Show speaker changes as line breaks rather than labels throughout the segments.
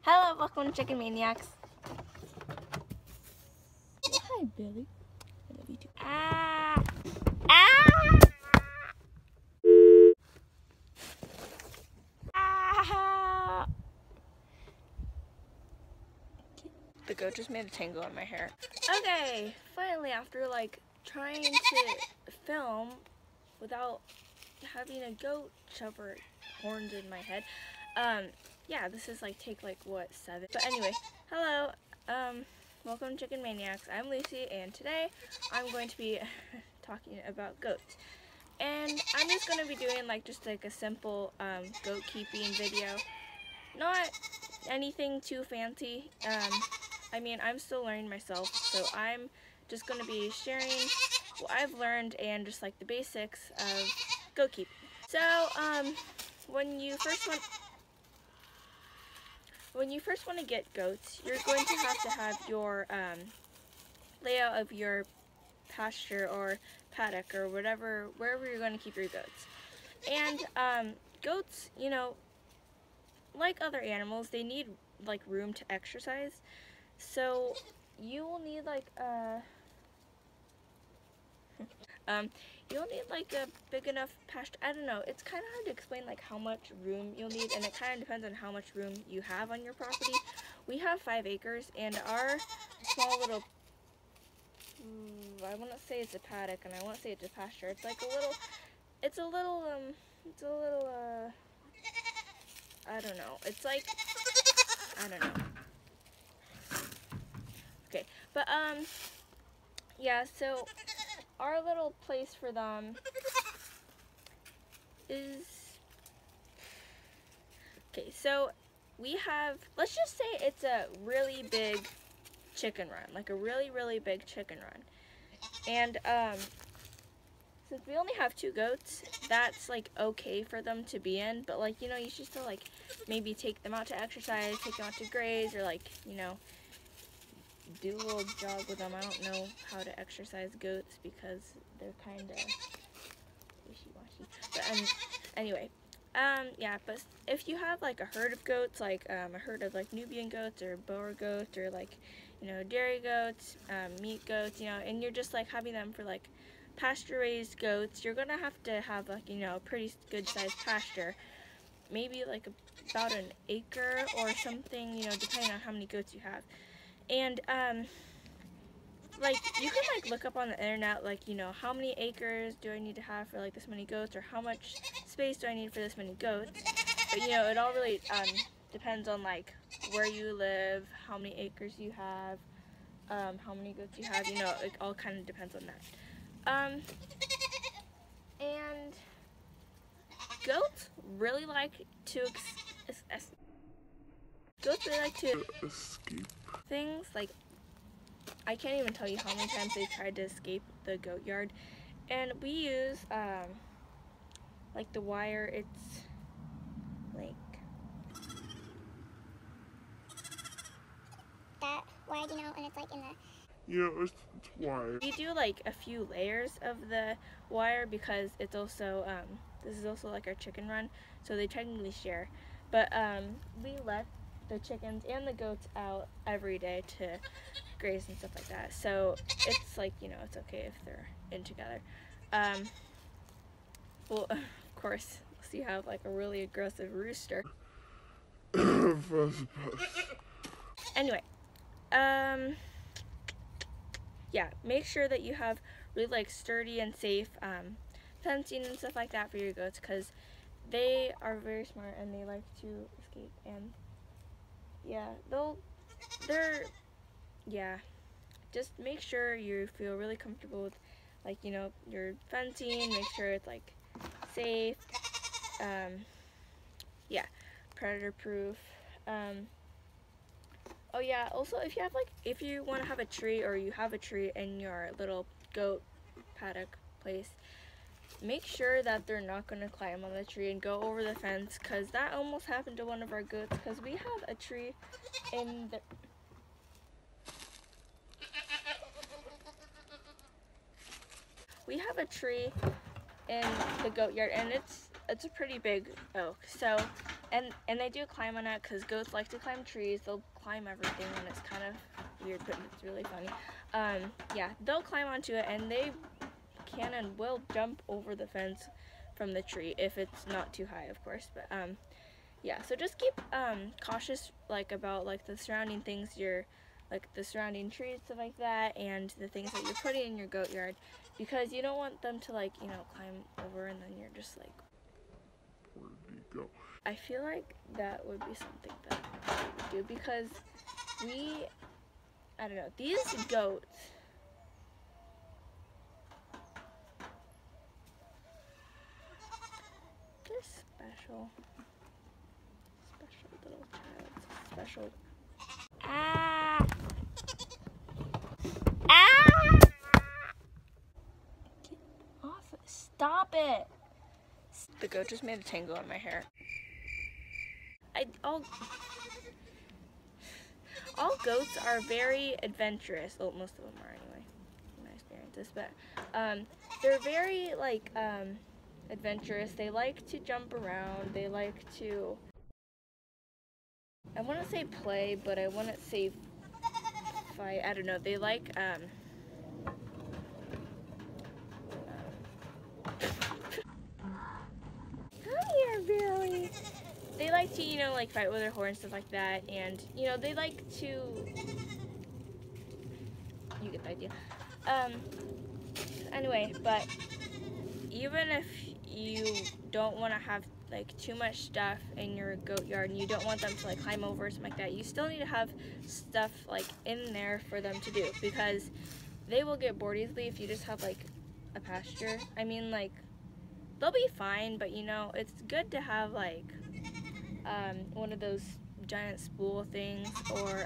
Hello, welcome to Chicken Maniacs. Hi, Billy. I love you too. Ah! Ah! Ah! The goat just made a tangle in my hair. Okay, finally, after like trying to film without having a goat shove her horns in my head, yeah, this is like take like what, 7. But anyway, hello, welcome to Chicken Maniacs. I'm Lucy, and today I'm going to be talking about goats. And I'm just going to be doing like just like a simple goat keeping video. Not anything too fancy. I mean, I'm still learning myself, so I'm just going to be sharing what I've learned and just like the basics of goat keeping. So, when you first want to get goats, you're going to have your layout of your pasture or paddock or whatever, wherever you're going to keep your goats. And goats, you know, like other animals, they need like room to exercise. So you will need like you'll need like a big enough pasture. I don't know, it's kind of hard to explain like how much room you'll need, and it kind of depends on how much room you have on your property. We have 5 acres, and our small little, I want to say it's a paddock, and I want to say it's a pasture. It's like a little, I don't know. It's like, I don't know. Okay, but yeah, so our little place for them is, okay, so we have, let's just say it's a really big chicken run, like a really big chicken run. And since we only have 2 goats, that's like okay for them to be in, but like, you know, you should still like maybe take them out to exercise, take them out to graze, or like, you know, do a little jog with them. I don't know how to exercise goats because they're kind of wishy-washy. But anyway, yeah, but if you have like a herd of goats, like a herd of like Nubian goats or Boer goats, or like, you know, dairy goats, meat goats, you know, and you're just like having them for like pasture-raised goats, you're gonna have to have like, you know, a pretty good sized pasture, maybe like about an acre or something, you know, depending on how many goats you have. And like, you can like look up on the internet, like, you know, how many acres do I need to have for like this many goats, or how much space do I need for this many goats. But you know, it all really depends on like where you live, how many acres you have, how many goats you have, you know, it all kind of depends on that. And goats really like to escape things. Like, I can't even tell you how many times they've tried to escape the goat yard. And we use like the wire, it's like
that wire, you know, and it's like in the,
yeah, it's wire.
We do like a few layers of the wire because it's also this is also like our chicken run, so they technically share. But we let the chickens and the goats out every day to graze and stuff like that, so it's like, you know, it's okay if they're in together. Well, of course, you have like a really aggressive rooster. Anyway, yeah, make sure that you have really like sturdy and safe fencing and stuff like that for your goats, because they are very smart and they like to escape. And yeah, yeah, just make sure you feel really comfortable with, like, you know, your fencing. Make sure it's like safe, yeah, predator proof. Oh yeah, also if you want to have a tree, or you have a tree in your little goat paddock place, make sure that they're not going to climb on the tree and go over the fence, because that almost happened to one of our goats, because we have a tree in the goat yard, and it's a pretty big oak. So and they do climb on it because goats like to climb trees. They'll climb everything, and it's kind of weird, but it's really funny. Yeah, they'll climb onto it, and they can and will jump over the fence from the tree if it's not too high, of course. But yeah, so just keep cautious like about like the surrounding things, like the surrounding trees, stuff like that, and the things that you're putting in your goat yard, because you don't want them to like, you know, climb over and then you're just like,
Where did he go?
I feel like that would be something that we would do because I don't know, these goats, they're special little child, special. Ah! Ah! Get off it. Stop it. The goat just made a tangle in my hair. All goats are very adventurous. Well, most of them are anyway, in my experiences. But they're very like adventurous. They like to jump around. They like to, I want to say play, but I want to say fight. I don't know. They like Come here, Billy. They like to, you know, like fight with their horns, stuff like that, and you know, they like to. You get the idea. Anyway, but even if you don't want to have like too much stuff in your goat yard and you don't want them to like climb over or something like that, you still need to have stuff like in there for them to do, because they will get bored easily if you just have like a pasture. I mean, like, they'll be fine, but you know, it's good to have like one of those giant spool things, or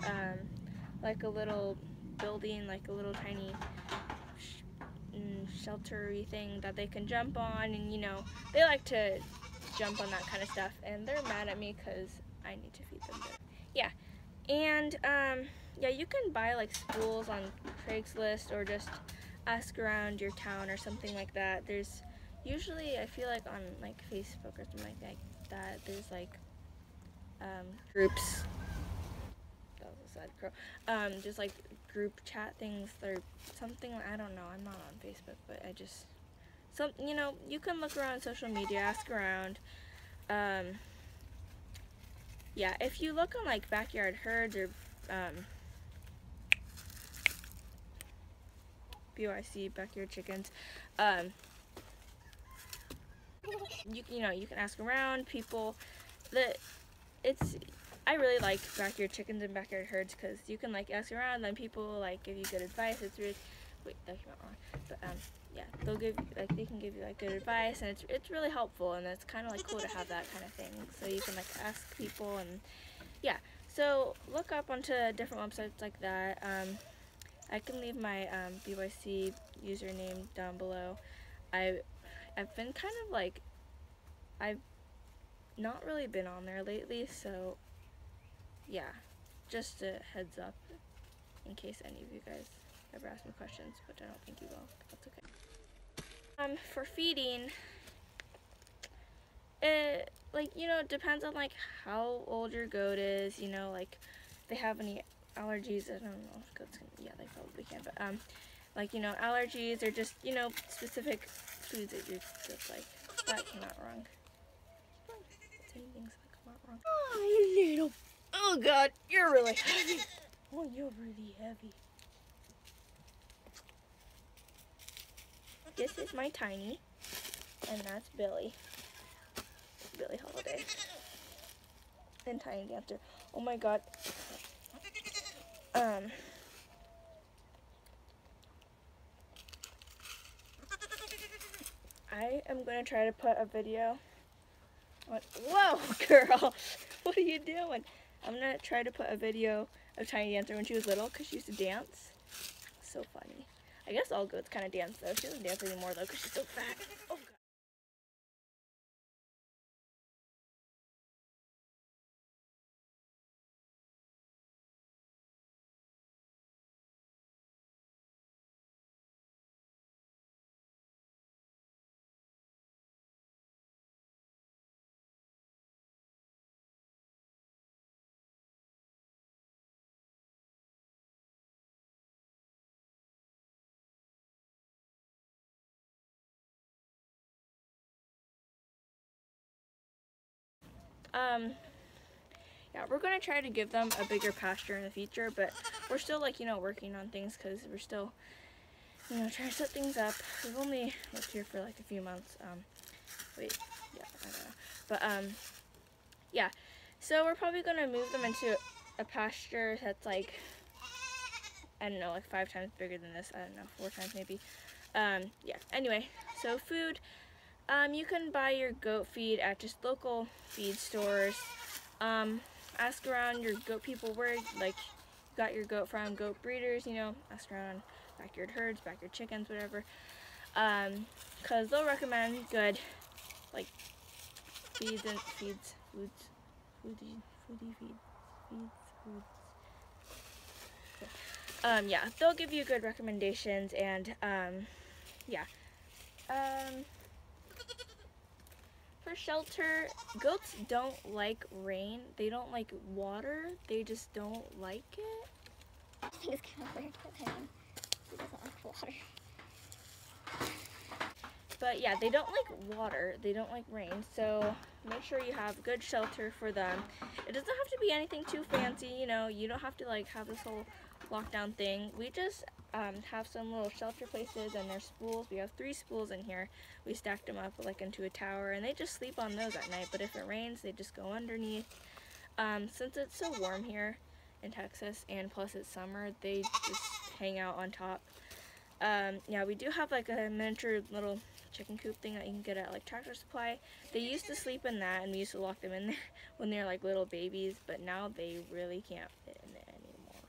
like a little building, like a little tiny sheltery thing that they can jump on, and you know, they like to jump on that kind of stuff, and they're mad at me because I need to feed them dinner. Yeah, and yeah, you can buy like spools on Craigslist or just ask around your town or something like that. There's usually, I feel like on like Facebook or something like that, there's like groups. That was a sad crow. Just like group chat things or something. I don't know. I'm not on Facebook, but I just you know, you can look around social media, ask around. Yeah, if you look on like backyard herds or BYC backyard chickens, you know, you can ask around people. I really like backyard chickens and backyard herds because you can like ask around, and then people like give you good advice. It's really, wait, that came out wrong. But yeah, they can give you like good advice, and it's really helpful, and it's kind of like cool to have that kind of thing. So you can like ask people, and yeah. So look up onto different websites like that. I can leave my BYC username down below. I've been kind of like, I've not really been on there lately, so yeah, just a heads up in case any of you guys ever ask me questions, but I don't think you will. That's okay. For feeding, it, like, you know, it depends on like how old your goat is, you know, like they have any allergies. I don't know if goats can, yeah, they probably can, but like, you know, allergies or just, you know, specific foods that you just like, that came out wrong. Saying things that come out wrong. Oh, you little, oh god, you're really heavy. Oh, you're really heavy. This is my Tiny, and that's Billy. Billy Holiday. And Tiny Dancer. Oh my god. I am gonna try to put a video on, whoa, girl, what are you doing? I'm gonna try to put a video of Tiny Dancer when she was little, because she used to dance. So funny. I guess all goats kind of dance though. She doesn't dance anymore though, because she's so fat. Oh god. Yeah, we're gonna try to give them a bigger pasture in the future, but we're still like, you know, working on things because we're still, you know, trying to set things up. We've only lived here for like a few months. Wait, yeah, I don't know. But, yeah, so we're probably gonna move them into a pasture that's like, I don't know, like 5 times bigger than this. I don't know, 4 times maybe. Yeah, anyway, so food. You can buy your goat feed at just local feed stores. Ask around your goat people where, like, you got your goat from, goat breeders, you know, ask around backyard herds, backyard chickens, whatever. Because they'll recommend good, like, foods. Yeah, they'll give you good recommendations, and, yeah. For shelter, goats don't like rain. They don't like water. They just don't like it.
I think it's kind of weird with him. He doesn't like water.
But yeah, they don't like water. They don't like rain. So make sure you have good shelter for them. It doesn't have to be anything too fancy, you know. You don't have to like have this whole lockdown thing. We just have some little shelter places, and there's spools. We have 3 spools in here. We stacked them up like into a tower, and they just sleep on those at night. But if it rains, they just go underneath. Since it's so warm here in Texas, and plus it's summer, they just hang out on top. Yeah, we do have like a miniature little chicken coop thing that you can get at like Tractor Supply. They used to sleep in that, and we used to lock them in there when they're like little babies, but now they really can't fit in there anymore.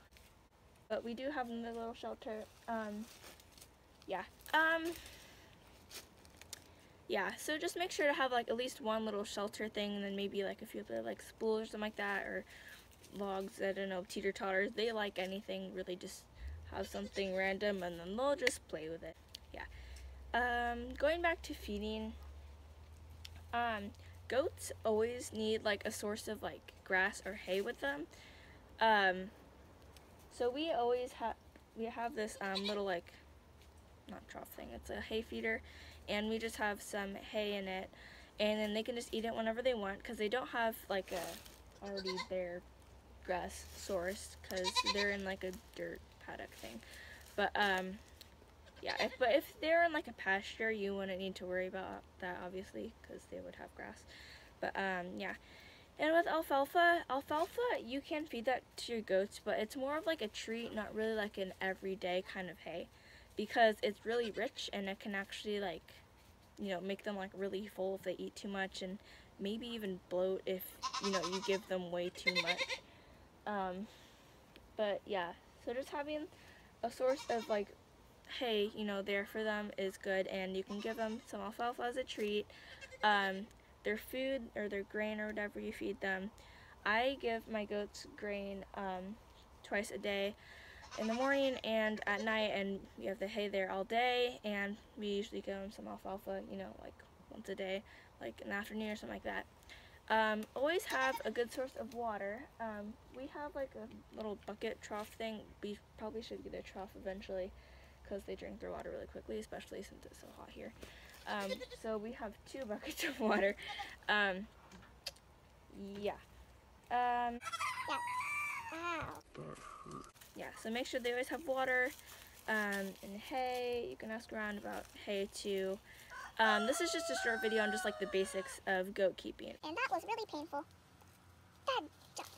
But we do have them in the little shelter. Yeah. Yeah, so just make sure to have like at least one little shelter thing, and then maybe like a few other like spools or something like that, or logs, I don't know, teeter-totters. They like anything, really. Just have something random, and then they'll just play with it. Yeah. Going back to feeding, goats always need like a source of like grass or hay with them. So we have this little like, not trough thing, it's a hay feeder, and we just have some hay in it, and then they can just eat it whenever they want, because they don't have like a already there grass source, because they're in like a dirt paddock thing. But yeah, if they're in like a pasture, you wouldn't need to worry about that, obviously, because they would have grass. But yeah. And with alfalfa, you can feed that to your goats, but it's more of like a treat, not really like an everyday kind of hay, because it's really rich, and it can actually like, you know, make them like really full if they eat too much, and maybe even bloat if, you know, you give them way too much. But yeah, so just having a source of like hay, you know, there for them is good, and you can give them some alfalfa as a treat. Their food or their grain or whatever you feed them, I give my goats grain twice a day, in the morning and at night, and we have the hay there all day, and we usually give them some alfalfa, you know, like once a day, like in the afternoon or something like that. Always have a good source of water. We have like a little bucket trough thing. We probably should get a trough eventually, because they drink their water really quickly, especially since it's so hot here. So we have 2 buckets of water. Yeah.
Yeah. Ow.
That hurt.
Yeah, so make sure they always have water, and hay. You can ask around about hay too. This is just a short video on just like the basics of goat keeping.
And that was really painful. Dad, jump.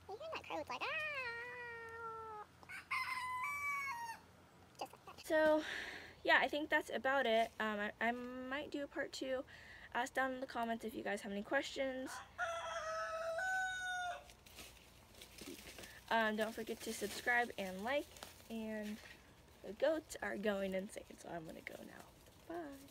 You hear that crow? It's like, ah. Just like that.
So, yeah, I think that's about it. I might do a part 2. Ask down in the comments if you guys have any questions. Don't forget to subscribe and like, and the goats are going insane, so I'm gonna go now. Bye.